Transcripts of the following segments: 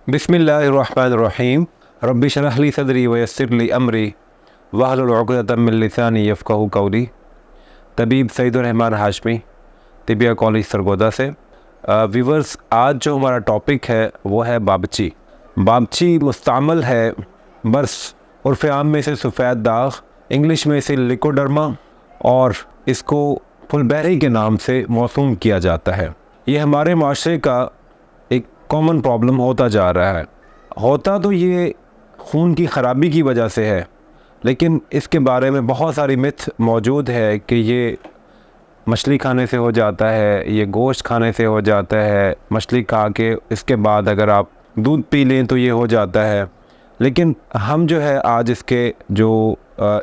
बिस्मिल्लाहिर्रहमानिर्रहीम। रब्बि शरह ली सदरी व यस्सिर ली अमरी वहलुल उक़दतम मिन लिसानी यफ़क़हू क़ौली। तबीब सईदुर्रहमान हाशमी, तिबिया कॉलेज सरगोदा से। व्यूवर्स, आज जो हमारा टॉपिक है वो है बाबची। बाबची मुस्तअमल है बर्स, उर्फ़ आम में इसे सफ़ेद दाग, इंग्लिश में इसे लिकोडर्मा और इसको फुलबेरी के नाम से मौसूम किया जाता है। ये हमारे माशरे का एक कॉमन प्रॉब्लम होता जा रहा है। होता तो ये खून की ख़राबी की वजह से है, लेकिन इसके बारे में बहुत सारी मिथ मौजूद है कि ये मछली खाने से हो जाता है, ये गोश्त खाने से हो जाता है, मछली खा के इसके बाद अगर आप दूध पी लें तो ये हो जाता है। लेकिन हम जो है आज इसके जो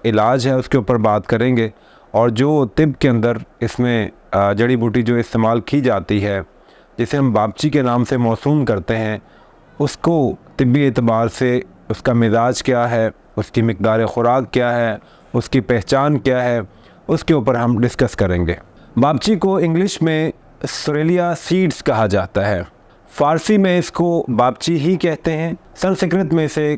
इलाज है उसके ऊपर बात करेंगे, और जो तिब के अंदर इसमें जड़ी बूटी जो इस्तेमाल की जाती है, जिसे हम बाबची के नाम से मौसूम करते हैं, उसको तिब्बी एतबार से उसका मिजाज क्या है, उसकी मिक़दार ख़ुराक क्या है, उसकी पहचान क्या है, उसके ऊपर हम डिस्कस करेंगे। बाबची को इंग्लिश में सोरेलिया सीड्स कहा जाता है, फ़ारसी में इसको बाबची ही कहते हैं, संस्कृत में इसे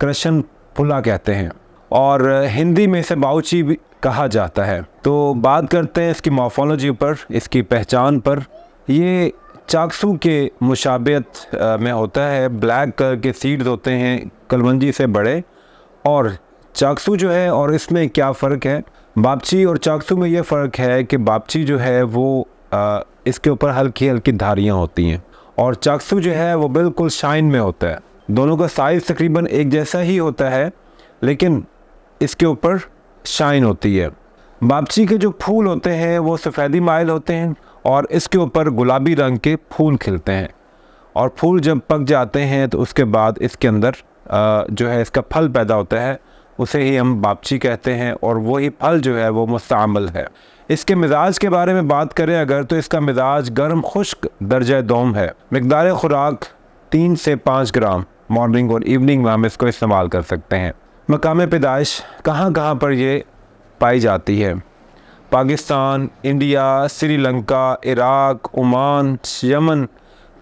क्रशन फुला कहते हैं, और हिंदी में इसे बाउची भी कहा जाता है। तो बात करते हैं इसकी मॉर्फोलॉजी पर, इसकी पहचान पर। ये चाकसू के मुशाबियत में होता है। ब्लैक कलर के सीड्स होते हैं, कलवंजी से बड़े। और चाकसू जो है, और इसमें क्या फ़र्क है बाबची और चाकसू में, ये फ़र्क है कि बाबची जो है वो इसके ऊपर हल्की हल्की धारियाँ होती हैं, और चाकसू जो है वो बिल्कुल शाइन में होता है। दोनों का साइज़ तकरीबन एक जैसा ही होता है, लेकिन इसके ऊपर शाइन होती है। बाबची के जो फूल होते हैं वो सफ़ेदी माइल होते हैं, और इसके ऊपर गुलाबी रंग के फूल खिलते हैं, और फूल जब पक जाते हैं तो उसके बाद इसके अंदर जो है इसका फल पैदा होता है, उसे ही हम बाबची कहते हैं, और वही फल जो है वो मुस्तअमल है। इसके मिजाज के बारे में बात करें अगर, तो इसका मिजाज गर्म खुश्क दर्जा दोम है। मिक़दार ख़ुराक 3 से 5 ग्राम मॉर्निंग और इवनिंग में हम इसको इस्तेमाल कर सकते हैं। मकाम पैदाइश कहाँ कहाँ पर ये पाई जाती है? Pakistan, India, Sri Lanka, Iraq, Oman, Yemen,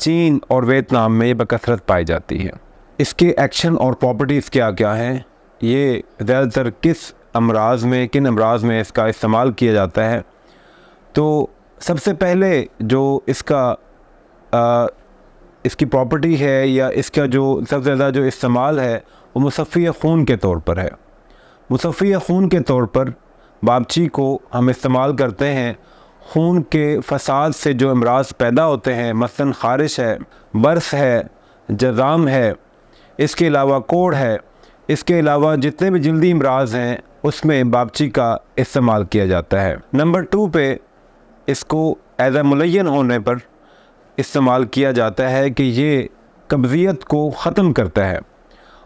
चीन और वियतनाम में ये बकसरत पाई जाती है। इसके एक्शन और प्रॉपर्टीज़ क्या क्या हैं, ये ज़्यादातर किस अमराज़ में, किन अमराज़ में इसका इस्तेमाल किया जाता है? तो सबसे पहले जो इसकी प्रॉपर्टी है, या इसका जो सबसे ज़्यादा जो इस्तेमाल है, वो मुसफ़्फ़ी खून के तौर पर है। मुसफ़्फ़ी खून के तौर पर बाबची को हम इस्तेमाल करते हैं खून के फसाद से जो अमराज पैदा होते हैं, मसलन ख़ारिश है, बर्स है, जज़ाम है, इसके अलावा कोढ़ है, इसके अलावा जितने भी जल्दी अमराज हैं उसमें बाबची का इस्तेमाल किया जाता है। नंबर 2 पे इसको एज़ मुलय्यन होने पर इस्तेमाल किया जाता है कि ये कब्ज़ियत को ख़त्म करता है,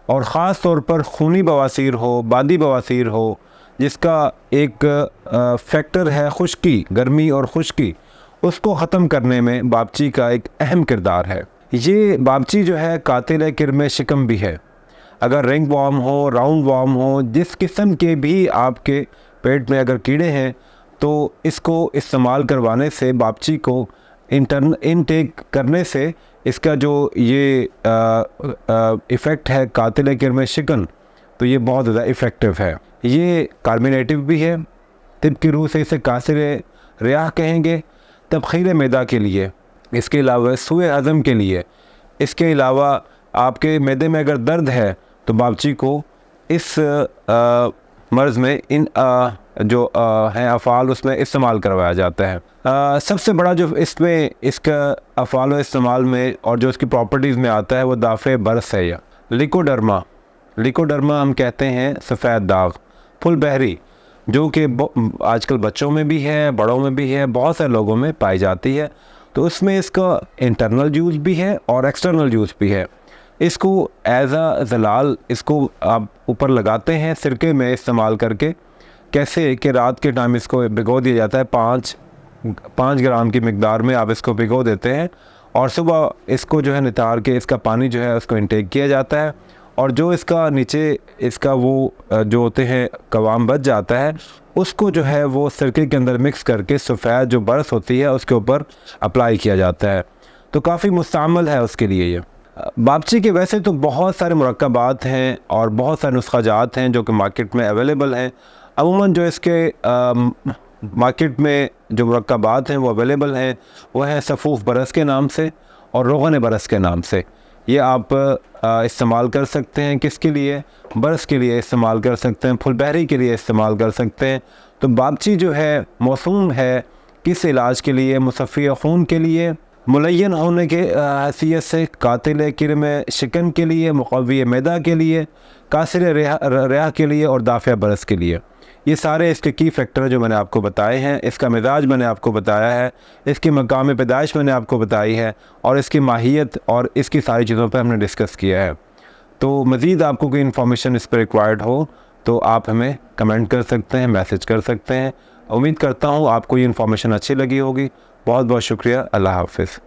और ख़ास तौर पर खूनी बवासीर हो, बादी बवासीर हो, जिसका एक फैक्टर है खुश्की, गर्मी और खुश्की, उसको ख़त्म करने में बाबची का एक अहम किरदार है। ये बाबची जो है कातिल किरम शिकम भी है। अगर रिंग वॉर्म हो, राउंड वॉर्म हो, जिस किस्म के भी आपके पेट में अगर कीड़े हैं, तो इसको इस्तेमाल करवाने से, बाबची को इनटेक करने से, इसका जो ये इफ़ेक्ट है कातिल किरम शिकन, तो ये बहुत ज़्यादा इफ़ेक्टिव है। ये कार्बोनेटिव भी है, तिब की रूह से इसे कासिर रियाह कहेंगे, तबखीर मैदा के लिए, इसके अलावा सूए हज़म के लिए, इसके अलावा आपके मैदे में अगर दर्द है तो बाबची को इस मर्ज़ में इन जो हैं अफ़ाल उसमें इस्तेमाल करवाया जाता है। सबसे बड़ा जो इसमें इसका अफ़ाल व इस्तेमाल में और जो इसकी प्रॉपर्टीज़ में आता है वो दाफ़े बर्स है, या लिकोडर्मा। लिकोडर्मा हम कहते हैं सफ़ेद दाग, फुलबेरी, जो कि आजकल बच्चों में भी है, बड़ों में भी है, बहुत सारे लोगों में पाई जाती है। तो उसमें इसका इंटरनल यूज़ भी है और एक्सटर्नल यूज़ भी है। इसको एज़ ज़लाल इसको आप ऊपर लगाते हैं सिरके में इस्तेमाल करके। कैसे कि रात के टाइम इसको भिगो दिया जाता है, 5 ग्राम की मिक़दार में आप इसको भिगो देते हैं, और सुबह इसको जो है नितार के इसका पानी जो है उसको इंटेक किया जाता है, और जो इसका नीचे इसका वो जो होते हैं कवाम बच जाता है, उसको जो है वो सिरके के अंदर मिक्स करके सफ़ेद जो बर्स होती है उसके ऊपर अप्लाई किया जाता है। तो काफ़ी मुस्तअमल है उसके लिए ये। बापची के वैसे तो बहुत सारे मुरक्कबात हैं और बहुत सारे नुस्ख़ाजात हैं जो कि मार्केट में अवेलेबल हैं। अमूमन जो इसके मार्केट में जो मुरक्कबात हैं वो अवेलेबल हैं वो है सफ़ूफ़ बरस के नाम से और रोग़न बरस के नाम से। ये आप इस्तेमाल कर सकते हैं किसके लिए? बरस के लिए इस्तेमाल कर सकते हैं, फुलबहरी के लिए इस्तेमाल कर सकते हैं। तो बापची जो है मौसूम है किस इलाज के लिए? मुसफ़्फ़ी खून के लिए, मुलय्यन होने के हैसियत से, कातिल किरम शिकन के लिए, मुक़व्वी मैदा के लिए, कासिर रिहा के लिए और दाफ़िया बरस के लिए। ये सारे इसके की फैक्टर जो मैंने आपको बताए हैं। इसका मिजाज मैंने आपको बताया है, इसकी मकाम पैदाइश मैंने आपको बताई है और इसकी माहियत और इसकी सारी चीज़ों पर हमने डिस्कस किया है। तो मज़ीद आपको कोई इन्फॉर्मेशन इस पर रिक्वायर्ड हो तो आप हमें कमेंट कर सकते हैं, मैसेज कर सकते हैं। उम्मीद करता हूँ आपको ये इन्फॉर्मेशन अच्छी लगी होगी। बहुत बहुत शुक्रिया। अल्लाह हाफ़िज़।